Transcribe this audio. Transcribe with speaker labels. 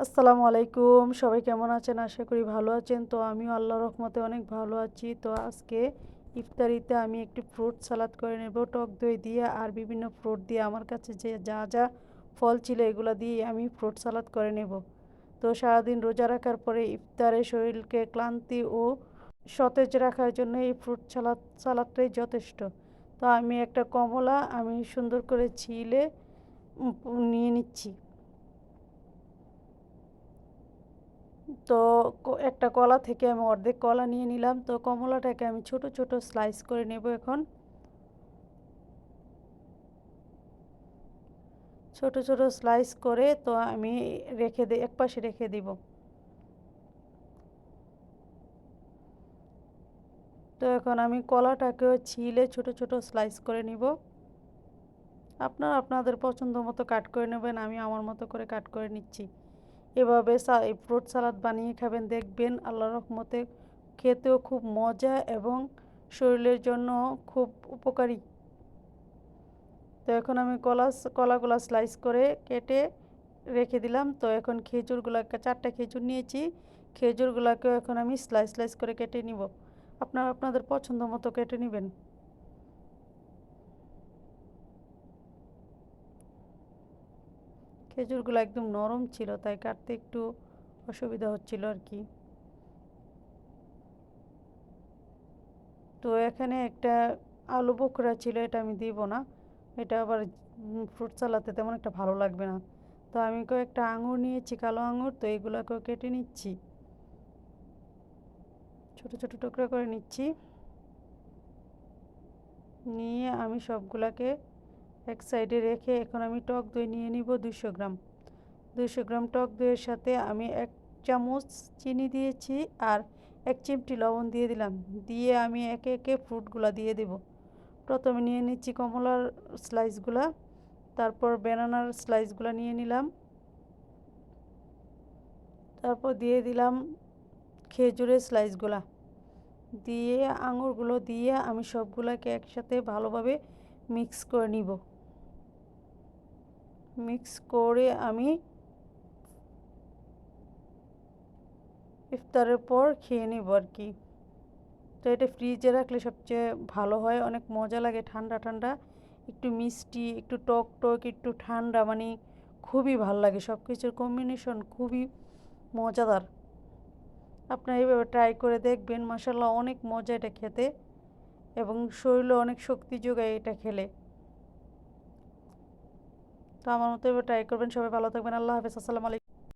Speaker 1: আসসালামু আলাইকুম, সবাই কেমন আছেন? আশা করি ভালো আছেন। তো আমিও আল্লাহর রহমতে অনেক ভালো আছি। তো আজকে ইফতারিতে আমি একটি ফ্রুট সালাদ করে নেব টক দই দিয়ে আর বিভিন্ন ফ্রুট দিয়ে। আমার কাছে যে যা যা ফল ছিল এগুলো দিয়ে আমি ফ্রুট সালাদ করে নেব। তো সারাদিন রোজা রাখার পরে ইফতারে শরীরকে ক্লান্তি ও সতেজ রাখার জন্য এই ফ্রুট সালাদটাই যথেষ্ট। তো আমি একটা কমলা আমি সুন্দর করে ছিলে নিয়ে নিচ্ছি। তো একটা কলা থেকে আমি অর্ধেক কলা নিয়ে নিলাম। তো কমলাটাকে আমি ছোট ছোট স্লাইস করে নেব। এখন ছোট ছোট স্লাইস করে তো আমি একপাশে রেখে দিব। তো এখন আমি কলাটাকেও ছিলে ছোট ছোট স্লাইস করে নিব। আপনারা আপনাদের পছন্দ মতো কাট করে নেবেন, আমি আমার মতো করে কাট করে নিচ্ছি। এভাবে ফ্রুট সালাদ বানিয়ে খাবেন, দেখবেন আল্লাহর রহমতে খেতেও খুব মজা এবং শরীরের জন্য খুব উপকারী। তো এখন আমি কলাগুলো স্লাইস করে কেটে রেখে দিলাম। তো এখন খেজুরগুলোকে 4টা খেজুর নিয়েছি। খেজুরগুলোকেও এখন আমি স্লাইস করে কেটে নিব। আপনারা আপনাদের পছন্দ মতো কেটে নেবেন। খেজুরগুলো একদম নরম ছিল, তাই কাটতে একটু অসুবিধা হচ্ছিল আর কি। তো এখানে একটা আলু বোখরা ছিল, এটা আমি দিব না। এটা আবার ফ্রুট সালাদে তেমন একটা ভালো লাগবে না। তো আমি কয়েকটা আঙুর নিয়েছি, কালো আঙুর। তো এগুলোকেও কেটে নিচ্ছি, ছোট ছোট টুকরা করে নিচ্ছি। নিয়ে আমি সবগুলাকে এক সাইডে রেখে এখন আমি টক দই নিয়ে নিব 200 গ্রাম। 200 গ্রাম টক দইয়ের সাথে আমি 1 চামচ চিনি দিয়েছি আর 1 চিমটি লবণ দিয়ে দিলাম। দিয়ে আমি একে একে ফ্রুটগুলা দিয়ে দেব। প্রথমে নিয়ে নিচ্ছি কমলার স্লাইসগুলা, তারপর ব্যানানার স্লাইসগুলা নিয়ে নিলাম, তারপর দিয়ে দিলাম খেজুরের স্লাইসগুলা, দিয়ে আঙুরগুলো দিয়ে আমি সবগুলাকে একসাথে ভালোভাবে মিক্স করে নিব। মিক্স করে আমি ইফতারের পর খেয়ে নেব আর কি। তো এটা ফ্রিজে রাখলে সবচেয়ে ভালো হয়, অনেক মজা লাগে। ঠান্ডা ঠান্ডা, একটু মিষ্টি, একটু টক টক, একটু ঠান্ডা, মানে খুবই ভালো লাগে। সব কিছুর কম্বিনেশন খুবই মজাদার। আপনারা এইভাবে ট্রাই করে দেখবেন, মাশাল্লাহ অনেক মজা এটা খেতে এবং শরীরে অনেক শক্তি যোগায় এটা খেলে। তো আমার মতো এবার ট্রাই করবেন। সবাই ভালো থাকবেন। আল্লাহ হাফেজ। আসসালামু আলাইকুম।